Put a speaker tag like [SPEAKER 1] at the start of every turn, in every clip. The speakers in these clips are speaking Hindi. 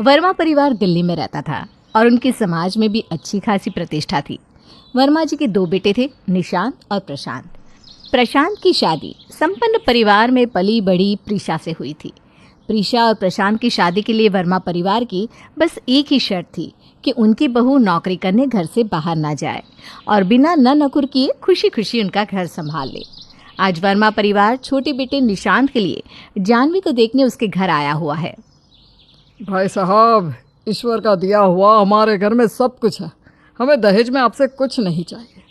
[SPEAKER 1] वर्मा परिवार दिल्ली में रहता था और उनके समाज में भी अच्छी खासी प्रतिष्ठा थी। वर्मा जी के दो बेटे थे, निशांत और प्रशांत। प्रशांत की शादी संपन्न परिवार में पली बड़ी प्रीशा से हुई थी। प्रीशा और प्रशांत की शादी के लिए वर्मा परिवार की बस एक ही शर्त थी कि उनकी बहू नौकरी करने घर से बाहर ना जाए और बिना नकुर किए खुशी खुशी उनका घर संभाल ले। आज वर्मा परिवार छोटे बेटे निशांत के लिए जानवी को देखने उसके घर आया हुआ है।
[SPEAKER 2] भाई साहब, ईश्वर का दिया हुआ हमारे घर में सब कुछ है। हमें दहेज में आपसे कुछ नहीं चाहिए।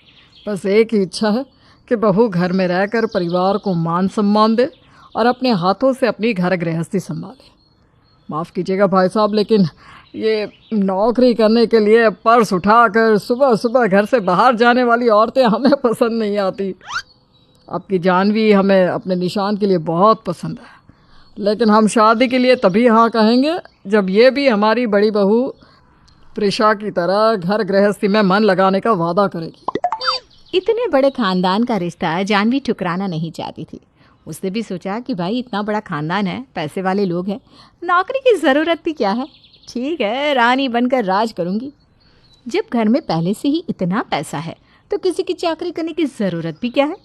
[SPEAKER 2] बस एक ही इच्छा है कि बहू घर में रहकर परिवार को मान सम्मान दे और अपने हाथों से अपनी घर गृहस्थी संभाले। माफ़ कीजिएगा भाई साहब, लेकिन ये नौकरी करने के लिए पर्स उठाकर सुबह सुबह घर से बाहर जाने वाली औरतें हमें पसंद नहीं आती। आपकी जानवी हमें अपने निशान के लिए बहुत पसंद है, लेकिन हम शादी के लिए तभी हाँ कहेंगे जब ये भी हमारी बड़ी बहू प्रीशा की तरह घर गृहस्थी में मन लगाने का वादा करेगी।
[SPEAKER 1] इतने बड़े खानदान का रिश्ता जानवी ठुकराना नहीं चाहती थी। उसने भी सोचा कि भाई इतना बड़ा खानदान है, पैसे वाले लोग हैं, नौकरी की ज़रूरत भी क्या है, ठीक है रानी बनकर राज करूँगी। जब घर में पहले से ही इतना पैसा है तो किसी की चाकरी करने की ज़रूरत भी क्या है।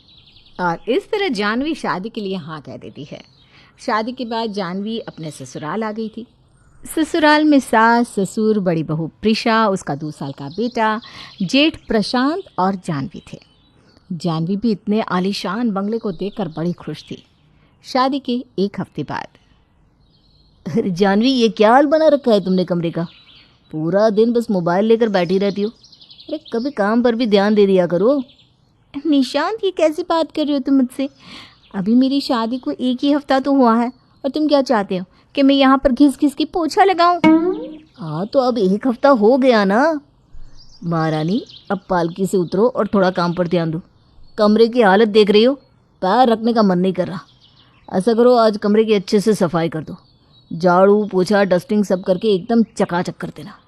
[SPEAKER 1] और इस तरह जानवी शादी के लिए हाँ कह देती है। शादी के बाद जानवी अपने ससुराल आ गई थी। ससुराल में सास, ससुर, बड़ी बहू प्रीशा, उसका 2 साल का बेटा, जेठ प्रशांत और जानवी थे। जानवी भी इतने आलीशान बंगले को देखकर बड़ी खुश थी। शादी के 1 हफ्ते बाद,
[SPEAKER 3] अरे जानवी, ये क्या हाल बना रखा है तुमने कमरे का? पूरा दिन बस मोबाइल लेकर बैठी रहती हो। अरे कभी काम पर भी ध्यान दे दिया करो।
[SPEAKER 1] निशांत, ये कैसी बात कर रहे हो तुम मुझसे? अभी मेरी शादी को 1 ही हफ्ता तो हुआ है और तुम क्या चाहते हो कि मैं यहाँ पर घिस घिस की पोछा लगाऊं?
[SPEAKER 3] हाँ तो अब 1 हफ्ता हो गया ना महारानी, अब पालकी से उतरो और थोड़ा काम पर ध्यान दो। कमरे की हालत देख रही हो, पैर रखने का मन नहीं कर रहा। ऐसा करो, आज कमरे की अच्छे से सफाई कर दो। झाड़ू पोछा डस्टिंग सब करके एकदम चकाचक कर देना।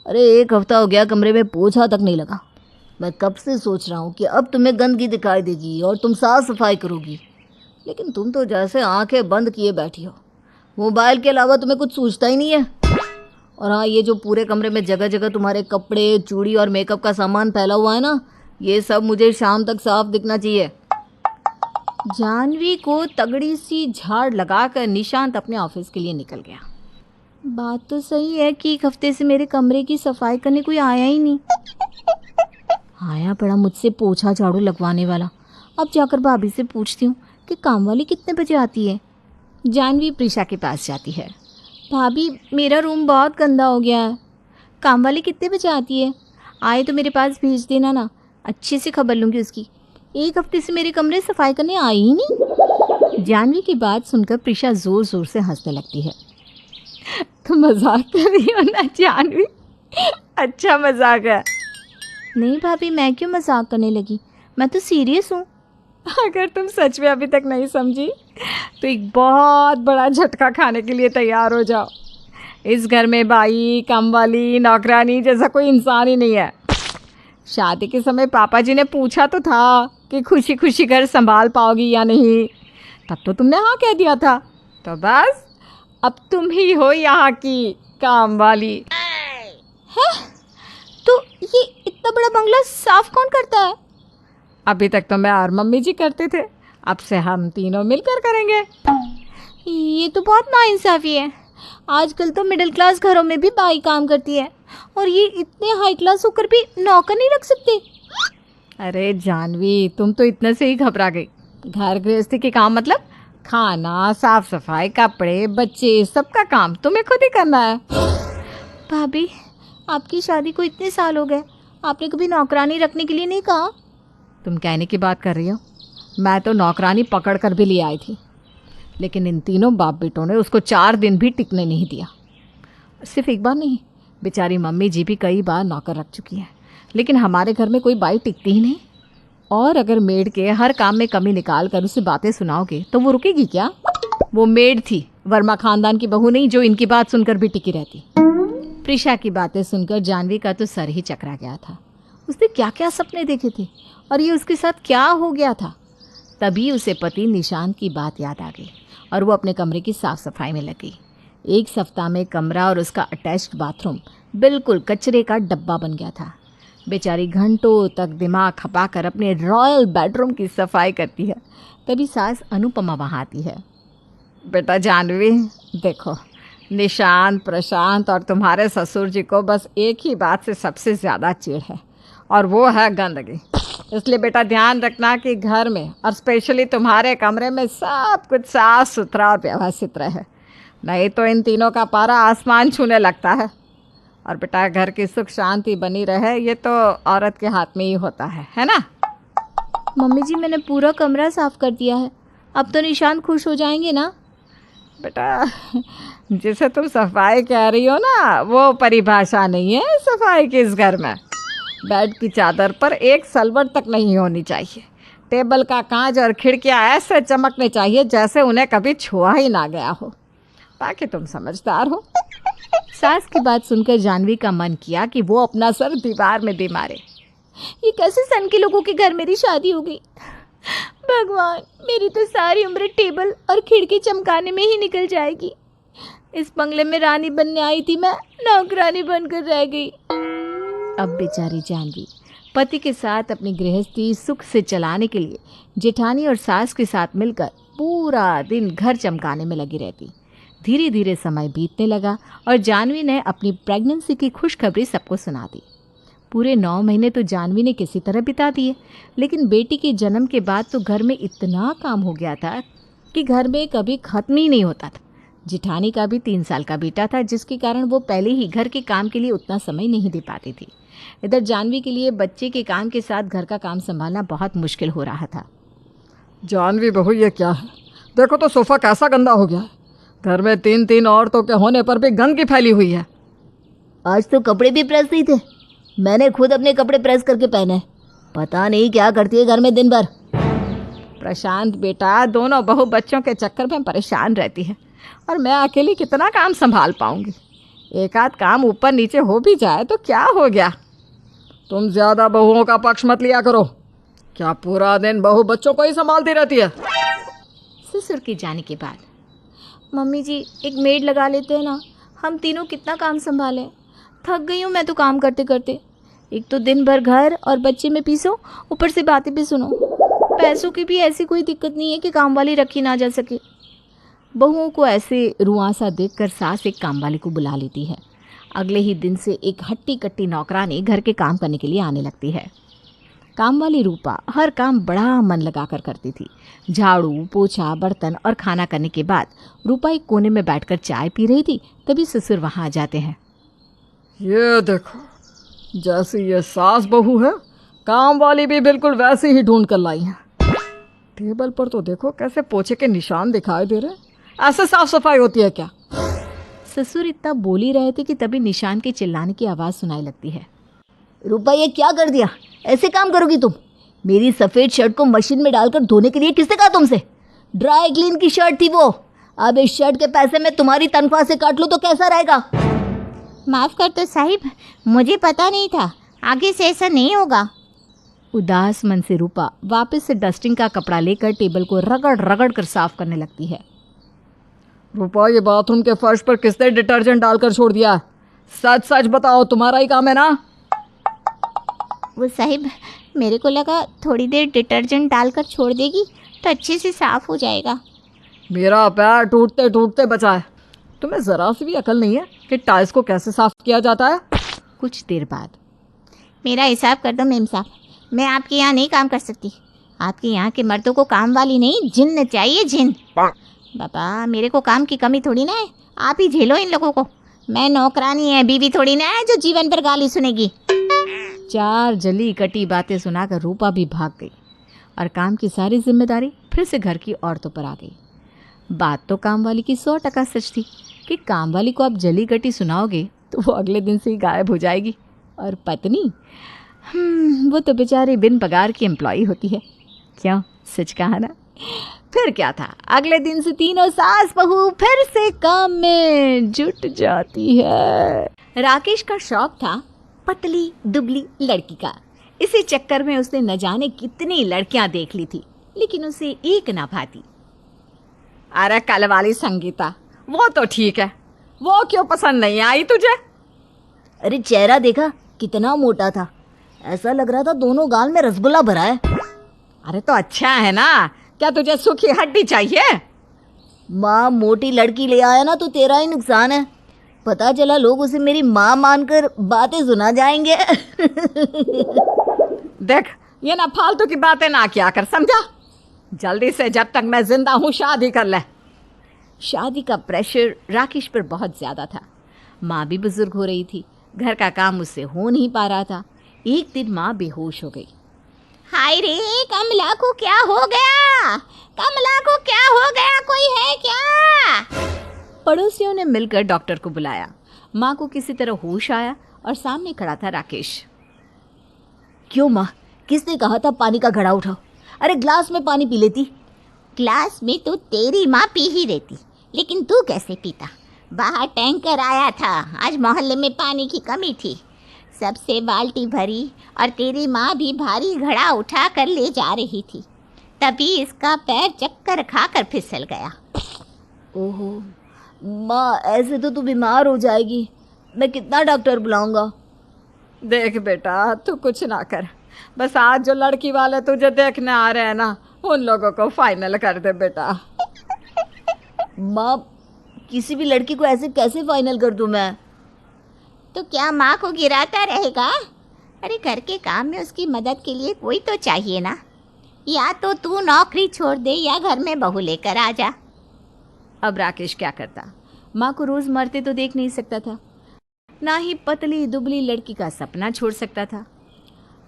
[SPEAKER 3] अरे 1 हफ्ता हो गया कमरे में पोछा तक नहीं लगा। मैं कब से सोच रहा हूँ कि अब तुम्हें गंदगी दिखाई देगी और तुम साफ सफाई करोगी, लेकिन तुम तो जैसे आंखें बंद किए बैठी हो। मोबाइल के अलावा तुम्हें कुछ सूझता ही नहीं है। और हाँ, ये जो पूरे कमरे में जगह जगह तुम्हारे कपड़े, चूड़ी और मेकअप का सामान फैला हुआ है ना, ये सब मुझे शाम तक साफ दिखना चाहिए।
[SPEAKER 1] जानवी को तगड़ी सी झाड़ लगाकर निशांत अपने ऑफिस के लिए निकल गया। बात तो सही है कि 1 हफ्ते से मेरे कमरे की सफाई करने कोई आया ही नहीं। आया पड़ा मुझसे पोछा झाड़ू लगवाने वाला। अब जाकर भाभी से पूछती हूँ कि काम वाली कितने बजे आती है। जानवी प्रीशा के पास जाती है। भाभी, मेरा रूम बहुत गंदा हो गया है, काम वाली कितने बजे आती है? आए तो मेरे पास भेज देना ना, अच्छे से खबर लूँगी उसकी। 1 हफ्ते से मेरे कमरे सफाई करने आई ही नहीं। जानवी की बात सुनकर प्रीशा ज़ोर ज़ोर से हंसने लगती है। तुम मजाक कर रही हो ना जानवी? अच्छा मजाक है। नहीं भाभी, मैं क्यों मजाक करने लगी, मैं तो सीरियस हूँ। अगर तुम सच में अभी तक नहीं समझी तो एक बहुत बड़ा झटका खाने के लिए तैयार हो जाओ। इस घर में बाई, कमवाली, नौकरानी जैसा कोई इंसान ही नहीं है। शादी के समय पापा जी ने पूछा तो था कि खुशी खुशी घर संभाल पाओगी या नहीं, तब तो तुमने हाँ कह दिया था। तो बस अब तुम ही हो यहाँ की काम वाली। है? तो ये इतना बड़ा बंगला साफ कौन करता है? अभी तक तो मैं और मम्मी जी करते थे, अब से हम तीनों मिलकर करेंगे। ये तो बहुत नाइंसाफ़ी है। आजकल तो मिडिल क्लास घरों में भी बाई काम करती है और ये इतने हाई क्लास होकर भी नौकर नहीं रख सकते। अरे जानवी, तुम तो इतने से ही घबरा गई। घर गृहस्थी के काम मतलब खाना, साफ सफाई, कपड़े, बच्चे, सबका काम तुम्हें खुद ही करना है। भाभी, आपकी शादी को इतने साल हो गए, आपने कभी नौकरानी रखने के लिए नहीं कहा? तुम कहने की बात कर रही हो? मैं तो नौकरानी पकड़ कर भी ले आई थी, लेकिन इन तीनों बाप बेटों ने उसको 4 दिन भी टिकने नहीं दिया। सिर्फ एक बार नहीं, बेचारी मम्मी जी भी कई बार नौकर रख चुकी हैं, लेकिन हमारे घर में कोई बाई टिकती ही नहीं। और अगर मेड के हर काम में कमी निकाल कर उसे बातें सुनाओगे तो वो रुकेगी क्या? वो मेड थी, वर्मा खानदान की बहू नहीं जो इनकी बात सुनकर भी टिकी रहती। प्रीशा की बातें सुनकर जानवी का तो सर ही चकरा गया था। उसने क्या क्या सपने देखे थे और ये उसके साथ क्या हो गया था। तभी उसे पति निशांत की बात याद आ गई और वो अपने कमरे की साफ सफाई में लग गई। एक सप्ताह में कमरा और उसका अटैच्ड बाथरूम बिल्कुल कचरे का डब्बा बन गया था। बेचारी घंटों तक दिमाग खपाकर अपने रॉयल बेडरूम की सफाई करती है। तभी सास अनुपमा वहाँ आती है।
[SPEAKER 2] बेटा जानवी, देखो, निशांत, प्रशांत और तुम्हारे ससुर जी को बस एक ही बात से सबसे ज़्यादा चिढ़ है, और वो है गंदगी। इसलिए बेटा ध्यान रखना कि घर में और स्पेशली तुम्हारे कमरे में सब कुछ साफ सुथरा और व्यवस्थित रहे, नहीं तो इन तीनों का पारा आसमान छूने लगता है। और बेटा घर की सुख शांति बनी रहे, ये तो औरत के हाथ में ही होता है ना?
[SPEAKER 1] मम्मी जी, मैंने पूरा कमरा साफ कर दिया है, अब तो निशांत खुश हो जाएंगे ना?
[SPEAKER 2] बेटा, जिसे तुम सफाई कह रही हो ना, वो परिभाषा नहीं है सफाई की इस घर में। बेड की चादर पर एक सलवट तक नहीं होनी चाहिए। टेबल का कांच और खिड़कियां ऐसे चमकने चाहिए जैसे उन्हें कभी छुआ ही ना गया हो। बाकी तुम समझदार हो।
[SPEAKER 1] सास की बात सुनकर जानवी का मन किया कि वो अपना सर दीवार में दे मारे। ये कैसे सन के लोगों के घर मेरी शादी हो गई? भगवान, मेरी तो सारी उम्र टेबल और खिड़की चमकाने में ही निकल जाएगी। इस बंगले में रानी बनने आई थी, मैं नौकरानी बनकर रह गई। अब बेचारी जानवी पति के साथ अपनी गृहस्थी सुख से चलाने के लिए जेठानी और सास के साथ मिलकर पूरा दिन घर चमकाने में लगी रहती। धीरे धीरे समय बीतने लगा और जानवी ने अपनी प्रेगनेंसी की खुशखबरी सबको सुना दी। पूरे 9 महीने तो जानवी ने किसी तरह बिता दिए, लेकिन बेटी के जन्म के बाद तो घर में इतना काम हो गया था कि घर में कभी खत्म ही नहीं होता था। जेठानी का भी 3 साल का बेटा था, जिसके कारण वो पहले ही घर के काम के लिए उतना समय नहीं दे पाती थी। इधर जानवी के लिए बच्चे के काम के साथ घर का काम संभालना बहुत मुश्किल हो रहा था।
[SPEAKER 2] जानवी बहू, ये क्या है? देखो तो सोफ़ा कैसा गंदा हो गया है। घर में 3 औरतों के होने पर भी गंदगी फैली हुई है।
[SPEAKER 3] आज तो कपड़े भी प्रेस नहीं थे, मैंने खुद अपने कपड़े प्रेस करके पहने। पता नहीं क्या करती है घर में दिन भर।
[SPEAKER 2] प्रशांत बेटा, दोनों बहू बच्चों के चक्कर में परेशान रहती है, और मैं अकेली कितना काम संभाल पाऊंगी? एक आध काम ऊपर नीचे हो भी जाए तो क्या हो गया? तुम ज़्यादा बहुओं का पक्ष मत लिया करो। क्या पूरा दिन बहू बच्चों को ही संभालती रहती है?
[SPEAKER 1] ससुर के जाने के बाद मम्मी जी, एक मेड लगा लेते हैं ना, हम तीनों कितना काम संभालें। थक गई हूँ मैं तो काम करते करते। एक तो दिन भर घर और बच्चे में पीसो, ऊपर से बातें भी सुनो। पैसों की भी ऐसी कोई दिक्कत नहीं है कि काम वाली रखी ना जा सके। बहुओं को ऐसे रुआंसा देखकर सास एक काम वाली को बुला लेती है। अगले ही दिन से एक हट्टी कट्टी नौकरानी घर के काम करने के लिए आने लगती है। काम वाली रूपा हर काम बड़ा मन लगाकर करती थी। झाड़ू, पोछा, बर्तन और खाना करने के बाद रूपा एक कोने में बैठकर चाय पी रही थी, तभी ससुर वहाँ आ जाते हैं।
[SPEAKER 2] ये देखो, जैसी ये सास बहू है, काम वाली भी बिल्कुल वैसी ही ढूंढ कर लाई है। टेबल पर तो देखो कैसे पोछे के निशान दिखाई दे रहे हैं। ऐसे साफ सफाई होती है क्या?
[SPEAKER 1] ससुर इतना बोल ही रहे थे कि तभी निशान के चिल्लाने की आवाज़ सुनाई लगती है।
[SPEAKER 3] रूपा, ये क्या कर दिया? ऐसे काम करोगी तुम? मेरी सफ़ेद शर्ट को मशीन में डालकर धोने के लिए किसने कहा तुमसे? ड्राई क्लीन की शर्ट थी वो। अब इस शर्ट के पैसे मैं तुम्हारी तनख्वाह से काट लूँ तो कैसा रहेगा?
[SPEAKER 1] माफ़ कर दो साहिब, मुझे पता नहीं था, आगे से ऐसा नहीं होगा। उदास मन से रूपा वापस से डस्टिंग का कपड़ा लेकर टेबल को रगड़ रगड़ कर साफ करने लगती है।
[SPEAKER 2] रूपा, ये बाथरूम के फर्श पर किसने डिटर्जेंट डालकर छोड़ दिया? सच सच बताओ, तुम्हारा ही काम है ना?
[SPEAKER 1] वो साहिब, मेरे को लगा थोड़ी देर डिटर्जेंट डालकर छोड़ देगी तो अच्छे से साफ हो जाएगा।
[SPEAKER 2] मेरा पैर टूटते टूटते बचा है। तुम्हें ज़रा सी भी अकल नहीं है कि टाइल्स को कैसे साफ किया जाता है?
[SPEAKER 1] कुछ देर बाद, मेरा हिसाब कर दो मेम साहब, मैं आपके यहाँ नहीं काम कर सकती। आपके यहाँ के मर्दों को काम वाली नहीं, जिन्न चाहिए, जिन्न। बाबा, मेरे को काम की कमी थोड़ी ना है, आप ही झेलो इन लोगों को। मैं नौकरानी है, बीवी थोड़ी ना है जो जीवन भर गाली सुनेगी। 4 जली कटी बातें सुनाकर रूपा भी भाग गई और काम की सारी जिम्मेदारी फिर से घर की औरतों पर आ गई। बात तो काम वाली की 100% सच थी कि काम वाली को आप जली कटी सुनाओगे तो वो अगले दिन से ही गायब हो जाएगी। और पत्नी, वो तो बेचारी बिन पगार की एम्प्लॉई होती है। क्यों, सच कहा ना? फिर क्या था, अगले दिन से तीनों सास बहू फिर से काम में जुट जाती है। राकेश का शौक था पतली दुबली लड़की का। इसी चक्कर में उसने न जाने कितनी लड़कियां देख ली थी, लेकिन उसे एक ना भाती।
[SPEAKER 2] अरे कल वाली संगीता, वो तो ठीक है,
[SPEAKER 1] वो क्यों पसंद नहीं आई तुझे?
[SPEAKER 3] अरे चेहरा देखा, कितना मोटा था, ऐसा लग रहा था दोनों गाल में रसगुल्ला भरा है।
[SPEAKER 1] अरे तो अच्छा है ना, क्या तुझे सूखी हड्डी चाहिए?
[SPEAKER 3] माँ मोटी लड़की ले आया ना तो तेरा ही नुकसान है। पता चला लोग उसे मेरी माँ मानकर बातें सुना जाएंगे।
[SPEAKER 1] देख, ये ना फालतू की बातें ना किया कर, समझा? जल्दी से जब तक मैं जिंदा हूँ शादी कर ले। शादी का प्रेशर राकेश पर बहुत ज़्यादा था। माँ भी बुजुर्ग हो रही थी, घर का काम उससे हो नहीं पा रहा था। एक दिन माँ बेहोश हो गई।
[SPEAKER 3] हाय रे, कमला को क्या हो गया? कमला को क्या हो गया? कोई है क्या?
[SPEAKER 1] पड़ोसियों ने मिलकर डॉक्टर को बुलाया। माँ को किसी तरह होश आया और सामने खड़ा था राकेश।
[SPEAKER 3] क्यों माँ, किसने कहा था पानी का घड़ा उठाओ? अरे ग्लास में पानी पी लेती।
[SPEAKER 4] ग्लास में तो तेरी माँ पी ही रहती, लेकिन तू कैसे पीता? बाहर टैंकर आया था, आज मोहल्ले में पानी की कमी थी, सबसे बाल्टी भरी और तेरी माँ भी भारी घड़ा उठा कर ले जा रही थी, तभी इसका पैर चक्कर खाकर फिसल गया।
[SPEAKER 3] ओहो माँ, ऐसे तो तू बीमार हो जाएगी, मैं कितना डॉक्टर बुलाऊंगा?
[SPEAKER 2] देख बेटा, तू कुछ ना कर, बस आज जो लड़की वाले तुझे देखने आ रहे हैं ना, उन लोगों को फाइनल कर दे बेटा।
[SPEAKER 3] माँ, किसी भी लड़की को ऐसे कैसे फाइनल कर दूं मैं?
[SPEAKER 4] तो क्या माँ को गिराता रहेगा? अरे घर के काम में उसकी मदद के लिए कोई तो चाहिए ना। या तो तू नौकरी छोड़ दे या घर में बहू लेकर आ जा।
[SPEAKER 1] अब राकेश क्या करता? माँ को रोज़ मरते तो देख नहीं सकता था, ना ही पतली दुबली लड़की का सपना छोड़ सकता था।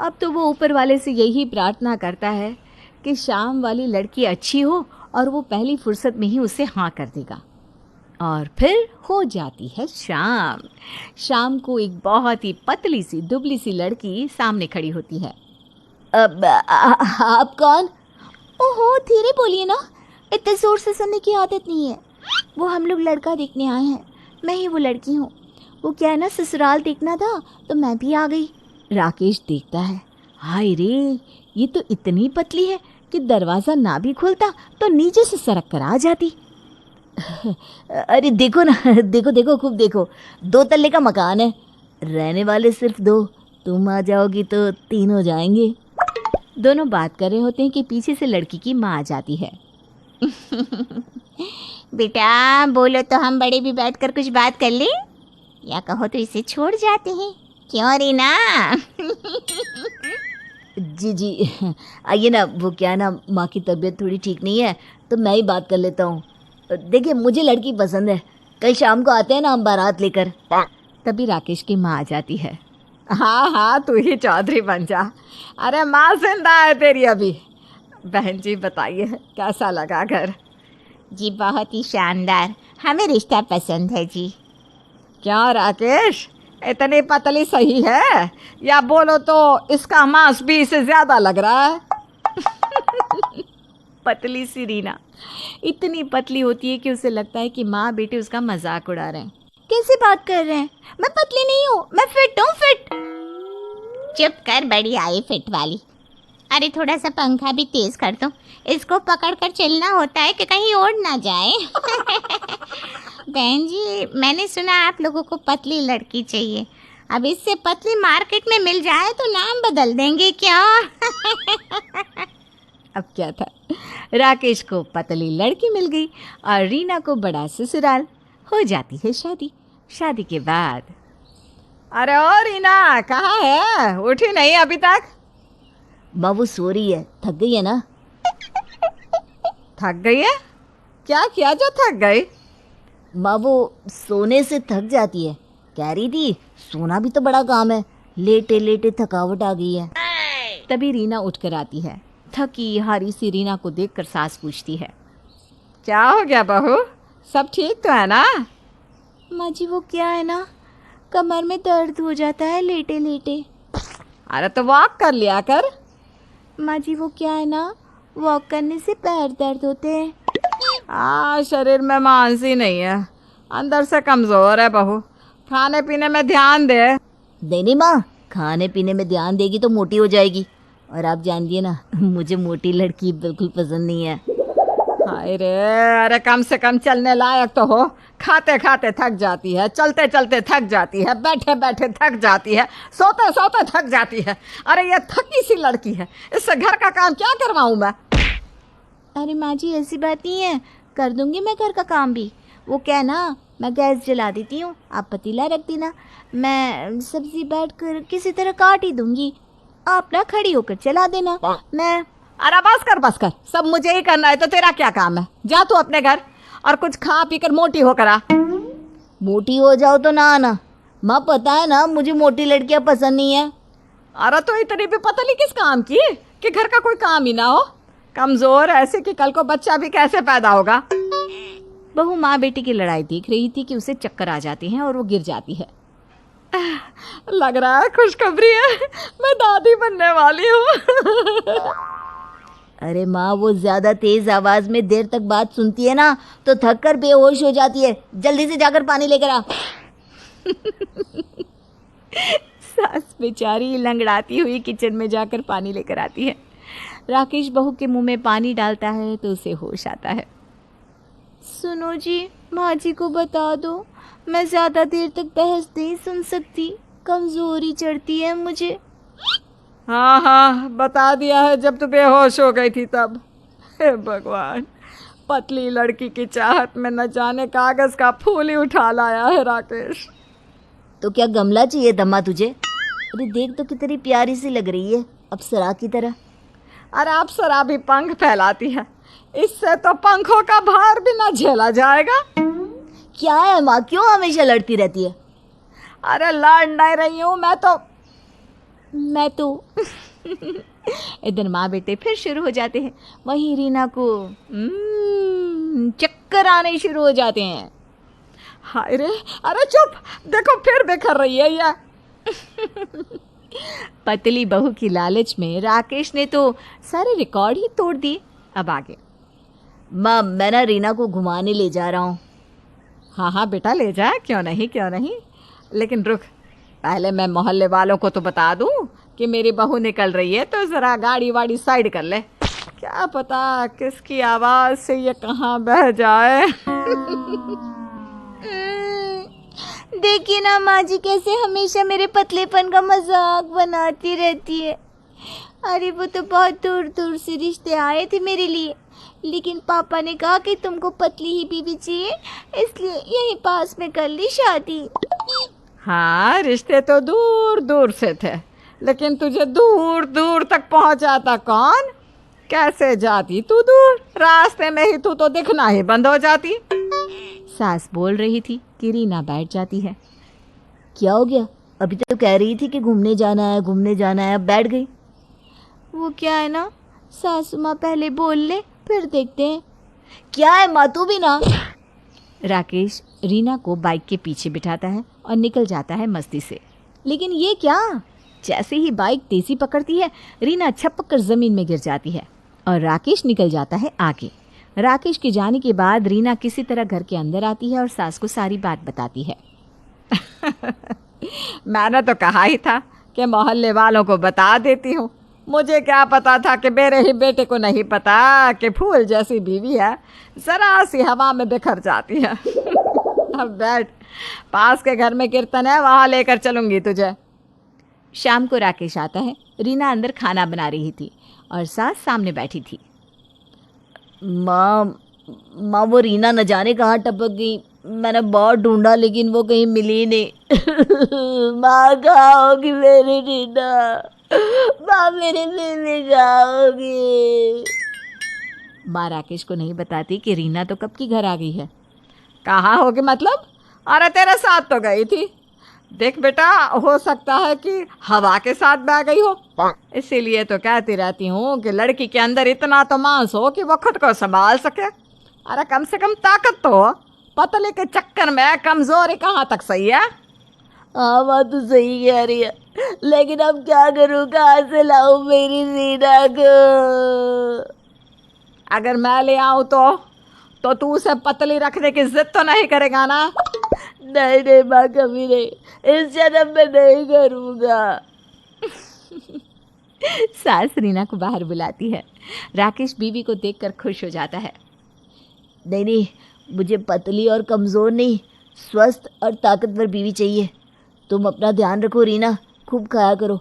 [SPEAKER 1] अब तो वो ऊपर वाले से यही प्रार्थना करता है कि शाम वाली लड़की अच्छी हो और वो पहली फुर्सत में ही उसे हाँ कर देगा। और फिर हो जाती है शाम। शाम को एक बहुत ही पतली सी दुबली सी लड़की सामने खड़ी होती है।
[SPEAKER 3] अब आप कौन?
[SPEAKER 4] ओहो, धीरे बोलिए ना, इतने जोर से सुनने की आदत नहीं है। वो हम लोग लड़का देखने आए हैं, मैं ही वो लड़की हूँ। वो क्या है ना, ससुराल देखना था तो मैं भी आ गई।
[SPEAKER 1] राकेश देखता है, हाय रे, ये तो इतनी पतली है कि दरवाज़ा ना भी खुलता तो नीचे से सरक कर आ जाती।
[SPEAKER 3] अरे देखो ना, देखो देखो, खूब देखो, 2 तल्ले का मकान है, रहने वाले सिर्फ 2, तुम आ जाओगी तो 3 हो जाएंगे।
[SPEAKER 1] दोनों बात कर रहे होते हैं कि पीछे से लड़की की माँ आ जाती है।
[SPEAKER 4] बेटा बोलो तो हम बड़े भी बैठकर कुछ बात कर लें, या कहो तो इसे छोड़ जाते हैं, क्यों रीना?
[SPEAKER 3] जी जी, आइए ना। वो क्या है ना, माँ की तबीयत थोड़ी ठीक नहीं है तो मैं ही बात कर लेता हूँ। देखिए, मुझे लड़की पसंद है, कल शाम को आते हैं ना हम बारात लेकर।
[SPEAKER 1] तभी राकेश की माँ आ जाती है।
[SPEAKER 2] हाँ हाँ, तू ही चौधरी बन जा। अरे माँ जिंदा है तेरी अभी। बहन जी बताइए, कैसा लगा घर?
[SPEAKER 4] जी बहुत ही शानदार, हमें रिश्ता पसंद है जी।
[SPEAKER 2] क्या राकेश, इतनी पतली सही है, या बोलो तो इसका मांस भी इससे ज्यादा लग रहा है?
[SPEAKER 1] पतली सी रीना इतनी पतली होती है कि उसे लगता है कि माँ बेटे उसका मजाक उड़ा रहे हैं।
[SPEAKER 4] कैसे बात कर रहे हैं? मैं पतली नहीं हूँ, मैं फिट हूँ, फिट। चुप कर बड़ी आई फिट वाली। अरे थोड़ा सा पंखा भी तेज कर दो, इसको पकड़ कर चलना होता है कि कहीं ओढ़ ना जाए। बहन जी, मैंने सुना आप लोगों को पतली लड़की चाहिए। अब इससे पतली मार्केट में मिल जाए तो नाम बदल देंगे क्या?
[SPEAKER 1] अब क्या था, राकेश को पतली लड़की मिल गई और रीना को बड़ा ससुराल। हो जाती है शादी। शादी के बाद
[SPEAKER 2] अरे ओ रीना, कहाँ है? उठी नहीं अभी तक?
[SPEAKER 3] माँ वो सो रही है, थक गई है ना।
[SPEAKER 2] थक गई है? क्या किया जो थक गई?
[SPEAKER 3] माँ वो सोने से थक जाती है, कह रही थी सोना भी तो बड़ा काम है, लेटे लेटे थकावट आ गई है।
[SPEAKER 1] तभी रीना उठकर आती है। थकी हारी सी रीना को देखकर सास पूछती है,
[SPEAKER 2] क्या हो गया बहू, सब ठीक तो है ना?
[SPEAKER 1] माँ जी वो क्या है ना, कमर में दर्द हो जाता है लेटे लेटे।
[SPEAKER 2] अरे तो वॉक कर लिया कर।
[SPEAKER 1] माँ जी वो क्या है ना, वॉक करने से पैर दर्द होते हैं।
[SPEAKER 2] शरीर में मांस ही नहीं है, अंदर से कमज़ोर है बहू, खाने पीने में ध्यान दे।
[SPEAKER 3] नहीं माँ, खाने पीने में ध्यान देगी तो मोटी हो जाएगी, और आप जानती है ना मुझे मोटी लड़की बिल्कुल पसंद नहीं है।
[SPEAKER 2] हाय रे, अरे कम से कम चलने लायक तो हो। खाते खाते थक जाती है, चलते चलते थक जाती है, बैठे बैठे थक जाती है, सोते सोते थक जाती है। अरे ये थकी सी लड़की है, इससे घर का काम क्या करवाऊँ मैं?
[SPEAKER 1] अरे माँ जी ऐसी बात नहीं है, कर दूंगी मैं घर का काम भी। वो क्या है ना, मैं गैस जला देती हूँ, आप पतीला रख देना, मैं सब्जी बैठ कर किसी तरह काट ही दूंगी, आप ना खड़ी होकर चला देना। मैं
[SPEAKER 2] अरे बस कर, सब मुझे ही करना है तो तेरा क्या काम है? जा तू अपने घर और कुछ खा पी कर मोटी होकर आ।
[SPEAKER 3] मोटी हो जाओ तो ना आना माँ, पता है ना मुझे मोटी लड़कियाँ पसंद नहीं है।
[SPEAKER 2] अरे तो इतनी भी पतली किस काम की कि घर का कोई काम ही ना हो? कमजोर ऐसे कि कल को बच्चा भी कैसे पैदा होगा?
[SPEAKER 1] बहू माँ बेटी की लड़ाई देख रही थी कि उसे चक्कर आ जाते हैं और वो गिर जाती है।
[SPEAKER 2] लग रहा है खुशखबरी है, मैं दादी बनने वाली हूँ।
[SPEAKER 3] अरे माँ, वो ज्यादा तेज आवाज में देर तक बात सुनती है ना तो थक कर बेहोश हो जाती है। जल्दी से जाकर पानी लेकर आ।
[SPEAKER 1] सास बेचारी लंगड़ाती हुई किचन में जाकर पानी लेकर आती है। राकेश बहू के मुंह में पानी डालता है तो उसे होश आता है। सुनो जी, माँ जी को बता दो, मैं ज़्यादा देर तक बहस नहीं सुन सकती, कमज़ोरी चढ़ती है मुझे।
[SPEAKER 2] हाँ बता दिया है जब तू बेहोश हो गई थी तब। हे भगवान, पतली लड़की की चाहत में न जाने कागज का फूल ही उठा लाया है राकेश।
[SPEAKER 3] तो क्या गमला चाहिए दम्मा तुझे? अरे देख तो कितनी प्यारी सी लग रही है, अप्सरा की तरह।
[SPEAKER 2] अरे अप्सरा भी पंख फैलाती है, इससे तो पंखों का भार भी ना झेला जाएगा।
[SPEAKER 3] क्या है माँ, क्यों हमेशा लड़ती रहती है?
[SPEAKER 2] अरे लड़ नहीं रही हूँ
[SPEAKER 1] मैं तो इधर माँ बेटे फिर शुरू हो जाते हैं। वहीं रीना को चक्कर आने शुरू हो जाते हैं।
[SPEAKER 2] हाय रे, अरे चुप, देखो फिर बिखर रही है ये।
[SPEAKER 1] पतली बहू की लालच में राकेश ने तो सारे रिकॉर्ड ही तोड़ दिए। अब आगे।
[SPEAKER 3] माँ, मैं ना रीना को घुमाने ले जा रहा हूँ।
[SPEAKER 2] हाँ बेटा ले जा, क्यों नहीं, लेकिन रुक, पहले मैं मोहल्ले वालों को तो बता दूं कि मेरी बहू निकल रही है, तो ज़रा गाड़ी वाड़ी साइड कर ले। क्या पता किसकी आवाज़ से ये कहाँ बह जाए।
[SPEAKER 1] देखिए ना माँ जी कैसे हमेशा मेरे पतलेपन का मजाक बनाती रहती है। अरे वो तो बहुत दूर दूर से रिश्ते आए थे मेरे लिए, लेकिन पापा ने कहा कि तुमको पतली ही बीवी चाहिए, इसलिए यहीं पास में कर ली शादी।
[SPEAKER 2] हाँ, रिश्ते तो दूर दूर से थे, लेकिन तुझे दूर दूर तक पहुंचाता कौन? कैसे जाती तू दूर? रास्ते में ही तू तो दिखना ही बंद हो जाती।
[SPEAKER 1] सास बोल रही थी कि रीना बैठ जाती है।
[SPEAKER 3] क्या हो गया? अभी तो कह रही थी कि घूमने जाना है, अब बैठ गई।
[SPEAKER 1] वो क्या है ना, सासू माँ पहले बोल ले फिर देखते हैं।
[SPEAKER 3] क्या है माँ, तू भी ना।
[SPEAKER 1] राकेश रीना को बाइक के पीछे बिठाता है और निकल जाता है मस्ती से। लेकिन ये क्या, जैसे ही बाइक तेजी पकड़ती है रीना छपक कर जमीन में गिर जाती है और राकेश निकल जाता है आगे। राकेश के जाने के बाद रीना किसी तरह घर के अंदर आती है और सास को सारी बात बताती है।
[SPEAKER 2] मैंने तो कहा ही था कि मोहल्ले वालों को बता देती हूँ। मुझे क्या पता था कि मेरे ही बेटे को नहीं पता कि फूल जैसी बीवी है, जरा सी हवा में बिखर जाती है। अब बैठ, पास के घर में कीर्तन है, वहाँ लेकर चलूँगी तुझे।
[SPEAKER 1] शाम को राकेश आता है। रीना अंदर खाना बना रही थी और सास सामने बैठी थी।
[SPEAKER 3] माँ वो रीना न जाने कहाँ टपक गई। मैंने बहुत ढूंढा लेकिन वो कहीं मिली नहीं। माँ कहाँ होगी मेरी रीना? माँ मेरे बेबी कहाँ होगी?
[SPEAKER 1] माँ राकेश को नहीं बताती कि रीना तो कब की घर आ गई है।
[SPEAKER 2] कहाँ होगी मतलब? अरे तेरे साथ तो गई थी। देख बेटा, हो सकता है कि हवा के साथ बह गई हो, इसीलिए तो कहती रहती हूँ कि लड़की के अंदर इतना तो मांस हो कि वो खुद को संभाल सके। अरे कम से कम ताकत तो हो, पतले के चक्कर में कमजोरी कहाँ तक सही है?
[SPEAKER 3] हाँ बात तो सही कह रही है, लेकिन अब क्या करूँ, कहाँ से लाऊं मेरी रीना को?
[SPEAKER 2] अगर मैं ले आऊँ तो तू उसे पतली रखने की जिद तो नहीं करेगा ना?
[SPEAKER 3] नहीं माँ, कभी नहीं, इस जन्म में नहीं करूँगा।
[SPEAKER 1] सास रीना को बाहर बुलाती है। राकेश बीवी को देखकर खुश हो जाता है।
[SPEAKER 3] नहीं नहीं, मुझे पतली और कमज़ोर नहीं, स्वस्थ और ताकतवर बीवी चाहिए। तुम अपना ध्यान रखो रीना, खूब खाया करो।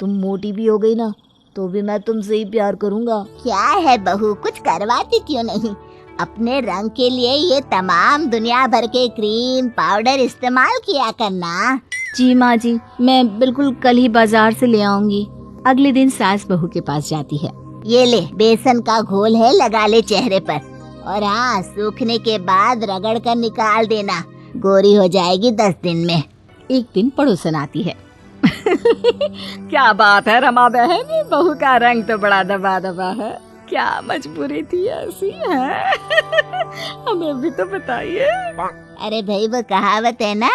[SPEAKER 3] तुम मोटी भी हो गई ना तो भी मैं तुमसे ही प्यार करूँगा।
[SPEAKER 4] क्या है बहू, कुछ करवाती क्यों नहीं? अपने रंग के लिए ये तमाम दुनिया भर के क्रीम पाउडर इस्तेमाल किया करना।
[SPEAKER 1] जी माँ जी, मैं बिल्कुल कल ही बाजार से ले आऊंगी। अगले दिन सास बहू के पास जाती है।
[SPEAKER 4] ये ले, बेसन का घोल है, लगा ले चेहरे पर, और हाँ, सूखने के बाद रगड़ कर निकाल देना, गोरी हो जाएगी 10 दिन में।
[SPEAKER 1] एक दिन पड़ोसन आती है।
[SPEAKER 2] क्या बात है रमा बहन, बहू का रंग तो बड़ा दबा दबा है। क्या मजबूरी थी ऐसी है? हमें भी तो बताइए।
[SPEAKER 4] अरे भाई, वो कहावत है ना,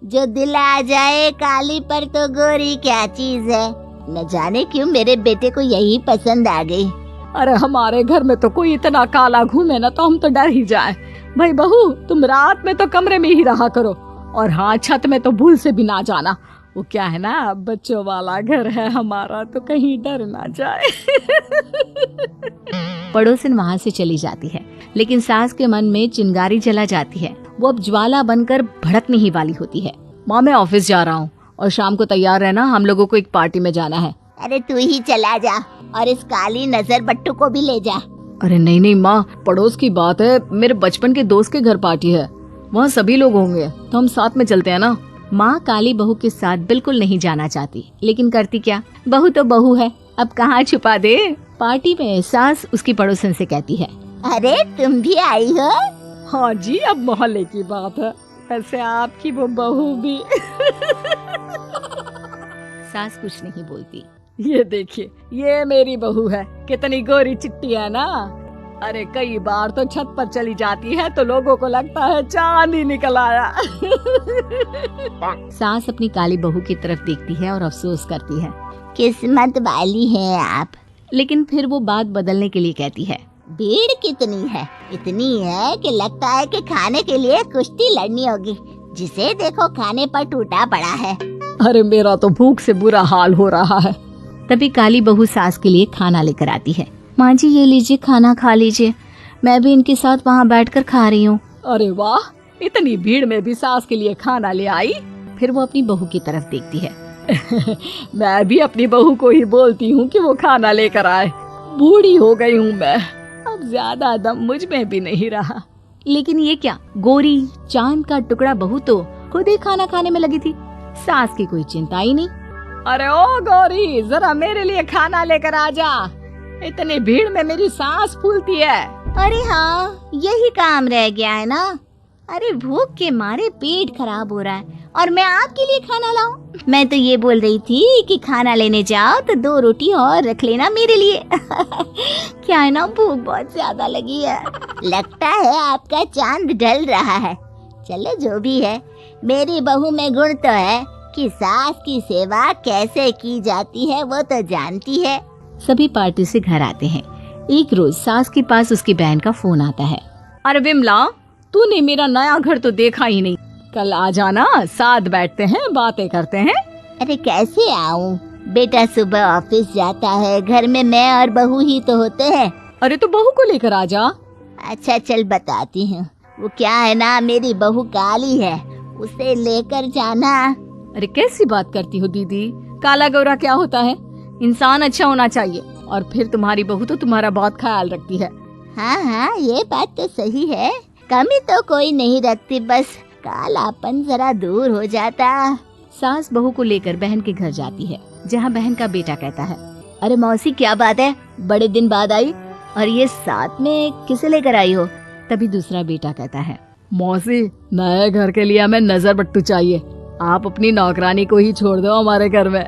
[SPEAKER 4] जो दिल आ जाए काली पर तो गोरी क्या चीज है। न जाने क्यों मेरे बेटे को यही पसंद आ गई।
[SPEAKER 2] अरे हमारे घर में तो कोई इतना काला घूमे ना तो हम तो डर ही जाए। भाई बहू, तुम रात में तो कमरे में ही रहा करो, और हाँ, छत में तो भूल से भी ना जाना। वो क्या है ना, बच्चों वाला घर है हमारा, तो कहीं डर ना जाए।
[SPEAKER 1] पड़ोसन वहाँ से चली जाती है, लेकिन सास के मन में चिंगारी जला जाती है। वो अब ज्वाला बनकर भड़कने ही वाली होती है। माँ, मैं ऑफिस जा रहा हूँ और शाम को तैयार रहना, हम लोगों को एक पार्टी में जाना है।
[SPEAKER 4] अरे तू ही चला जा, और इस काली नजर बट्टू को भी ले जा।
[SPEAKER 2] अरे नहीं नहीं माँ, पड़ोस की बात है, मेरे बचपन के दोस्त के घर पार्टी है, वहाँ सभी लोग होंगे, तो हम साथ में चलते हैं ना।
[SPEAKER 1] माँ काली बहू के साथ बिल्कुल नहीं जाना चाहती, लेकिन करती क्या, बहू तो बहू है, अब कहाँ छुपा दे। पार्टी में सास उसकी पड़ोसन से कहती है,
[SPEAKER 4] अरे तुम भी आई हो?
[SPEAKER 2] हाँ जी, अब मोहल्ले की बात है, वैसे आपकी वो बहू भी।
[SPEAKER 1] सास कुछ नहीं बोलती।
[SPEAKER 2] ये देखिए, ये मेरी बहू है, कितनी गोरी चिट्टी है ना। अरे कई बार तो छत पर चली जाती है तो लोगों को लगता है चांद ही निकल आया।
[SPEAKER 1] सास अपनी काली बहू की तरफ देखती है और अफसोस करती है,
[SPEAKER 4] किस्मत वाली है आप।
[SPEAKER 1] लेकिन फिर वो बात बदलने के लिए कहती है,
[SPEAKER 4] भीड़ कितनी है? इतनी है कि लगता है कि खाने के लिए कुश्ती लड़नी होगी। जिसे देखो खाने पर टूटा पड़ा है।
[SPEAKER 2] अरे मेरा तो भूख से बुरा हाल हो रहा है।
[SPEAKER 1] तभी काली बहू सास के लिए खाना लेकर आती है। माँ जी, ये लीजिए, खाना खा लीजिए, मैं भी इनके साथ वहाँ बैठकर खा रही हूँ।
[SPEAKER 2] अरे वाह, इतनी भीड़ में भी सास के लिए खाना ले आई।
[SPEAKER 1] फिर वो अपनी बहू की तरफ देखती है।
[SPEAKER 2] मैं भी अपनी बहू को ही बोलती हूँ कि वो खाना लेकर आए। बूढ़ी हो गई हूँ मैं, अब ज्यादा दम मुझ में भी नहीं रहा।
[SPEAKER 1] लेकिन ये क्या, गोरी चांद का टुकड़ा बहू तो खुद ही खाना खाने में लगी थी, सास की कोई चिंता ही नहीं।
[SPEAKER 2] अरे ओ गौरी, जरा मेरे लिए खाना लेकर आ जा, इतनी भीड़ में मेरी सांस फूलती है।
[SPEAKER 4] अरे हाँ, यही काम रह गया है ना। अरे भूख के मारे पेट खराब हो रहा है और मैं आपके लिए खाना लाऊं? मैं तो ये बोल रही थी कि खाना लेने जाओ तो 2 रोटी और रख लेना मेरे लिए। क्या है ना, भूख बहुत ज्यादा लगी है। लगता है आपका चांद ढल रहा है। चलो जो भी है, मेरी बहू में गुण तो है कि सास की सेवा कैसे की जाती है वो तो जानती है।
[SPEAKER 1] सभी पार्टी से घर आते हैं। एक रोज सास के पास उसकी बहन का फोन आता है।
[SPEAKER 2] अरे विमला, तूने मेरा नया घर तो देखा ही नहीं, कल आ जाना, साथ बैठते हैं, बातें करते हैं।
[SPEAKER 4] अरे कैसे आऊं? बेटा सुबह ऑफिस जाता है, घर में मैं और बहू ही तो होते हैं।
[SPEAKER 2] अरे तो बहू को लेकर आ जा।
[SPEAKER 4] अच्छा चल बताती हूँ। वो क्या है ना, मेरी बहू काली है, उसे लेकर जाना।
[SPEAKER 2] अरे कैसी बात करती हो दीदी, काला गोरा क्या होता है, इंसान अच्छा होना चाहिए। और फिर तुम्हारी बहू तो तुम्हारा बहुत ख्याल रखती है।
[SPEAKER 4] हाँ हाँ, ये बात तो सही है, कमी तो कोई नहीं रखती, बस कालापन जरा दूर हो जाता।
[SPEAKER 1] सास बहू को लेकर बहन के घर जाती है, जहाँ बहन का बेटा कहता है, अरे मौसी क्या बात है, बड़े दिन बाद आई और ये साथ में किसे लेकर आई हो? तभी दूसरा बेटा कहता है,
[SPEAKER 2] मौसी, नए घर के लिए हमें नजर बट्टू चाहिए, आप अपनी नौकरानी को ही छोड़ दो हमारे घर में।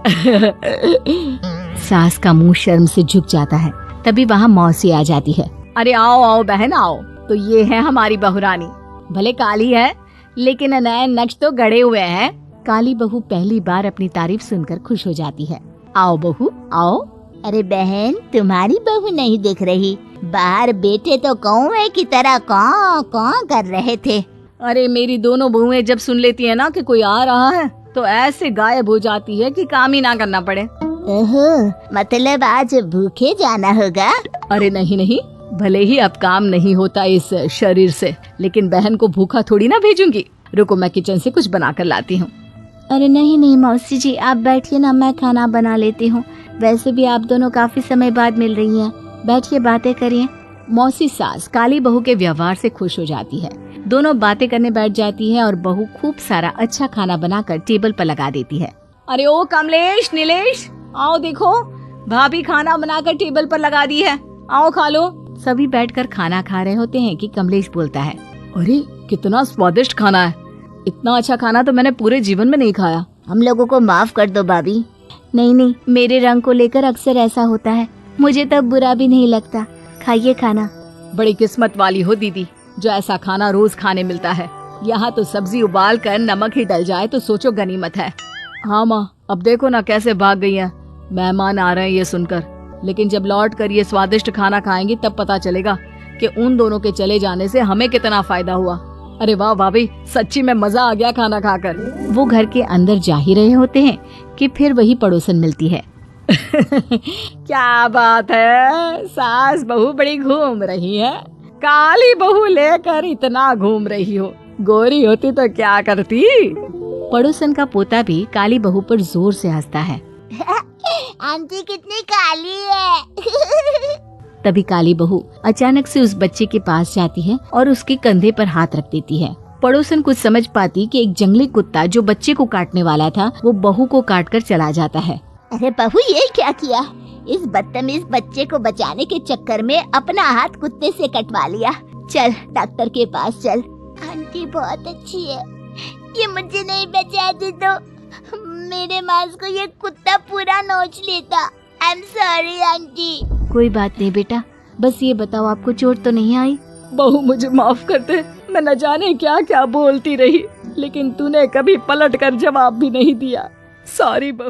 [SPEAKER 1] सास का मुंह शर्म से झुक जाता है। तभी वहाँ मौसी आ जाती है।
[SPEAKER 2] अरे आओ आओ बहन आओ, तो ये है हमारी बहुरानी, भले काली है लेकिन नए नक्श तो गड़े हुए हैं।
[SPEAKER 1] काली बहू पहली बार अपनी तारीफ सुनकर खुश हो जाती है। आओ बहू आओ।
[SPEAKER 4] अरे बहन, तुम्हारी बहू नहीं दिख रही, बाहर बेटे तो कौवे की तरह कौं कौं कर रहे थे।
[SPEAKER 2] अरे मेरी दोनों बहुएं जब सुन लेती है ना कि कोई आ रहा है तो ऐसे गायब हो जाती है कि काम ही ना करना पड़े।
[SPEAKER 4] ओहो, मतलब आज भूखे जाना होगा?
[SPEAKER 2] अरे नहीं नहीं,
[SPEAKER 1] भले ही अब काम नहीं होता इस शरीर से, लेकिन बहन को भूखा थोड़ी ना भेजूंगी। रुको, मैं किचन से कुछ बना कर लाती हूँ।
[SPEAKER 3] अरे नहीं नहीं मौसी जी, आप बैठिए ना, मैं खाना बना लेती हूँ। वैसे भी आप दोनों काफी समय बाद मिल रही हैं, बैठिए बातें करिए।
[SPEAKER 1] मौसी सास काली बहू के व्यवहार से खुश हो जाती है। दोनों बातें करने बैठ जाती है और बहू खूब सारा अच्छा खाना बनाकर टेबल पर लगा देती है। अरे ओ कमलेश, नीलेश, आओ देखो, भाभी खाना बनाकर टेबल पर लगा दी है, आओ खा लो। सभी बैठकर खाना खा रहे होते हैं कि कमलेश बोलता है,
[SPEAKER 2] अरे कितना स्वादिष्ट खाना है, इतना अच्छा खाना तो मैंने पूरे जीवन में नहीं खाया।
[SPEAKER 3] हम लोगों को माफ कर दो भाभी। नहीं नहीं, मेरे रंग को लेकर अक्सर ऐसा होता है, मुझे तब बुरा भी नहीं लगता। खाइए खाना।
[SPEAKER 1] बड़ी किस्मत वाली हो दीदी, जो ऐसा खाना रोज खाने मिलता है। यहाँ तो सब्जी उबाल कर नमक ही डल जाए तो सोचो गनीमत है।
[SPEAKER 2] हाँ माँ, अब देखो ना कैसे भाग गई हैं। मेहमान आ रहे हैं ये सुनकर, लेकिन जब लौट कर ये स्वादिष्ट खाना खाएंगी तब पता चलेगा कि उन दोनों के चले जाने से हमें कितना फायदा हुआ। अरे वाह भाभी, सच्ची में मजा आ गया खाना खाकर।
[SPEAKER 1] वो घर के अंदर जा ही रहे होते हैं कि फिर वही पड़ोसन मिलती है।
[SPEAKER 2] क्या बात है, सास बहू बड़ी घूम रही है, काली बहू लेकर इतना घूम रही हो, गोरी होती तो क्या करती।
[SPEAKER 1] पड़ोसन का पोता भी काली बहू पर जोर से हंसता है।
[SPEAKER 4] आंटी कितनी काली है।
[SPEAKER 1] तभी काली बहू अचानक से उस बच्चे के पास जाती है और उसके कंधे पर हाथ रख देती है। पड़ोसन कुछ समझ पाती कि एक जंगली कुत्ता जो बच्चे को काटने वाला था वो बहू को काटकर चला जाता है।
[SPEAKER 4] अरे बहू, ये क्या किया? इस बदतमीज बच्चे को बचाने के चक्कर में अपना हाथ कुत्ते से कटवा लिया। चल डॉक्टर के पास चल। आंटी बहुत अच्छी है, ये मुझे नहीं बचाती तो मेरे मांस को ये कुत्ता पूरा नोच लेता। I am sorry aunty.
[SPEAKER 3] कोई बात नहीं बेटा, बस ये बताओ आपको चोट तो नहीं आई?
[SPEAKER 2] बहू मुझे माफ कर दे, मैं न जाने क्या क्या बोलती रही, लेकिन तूने कभी पलट कर जवाब भी नहीं दिया। सॉरी बहू।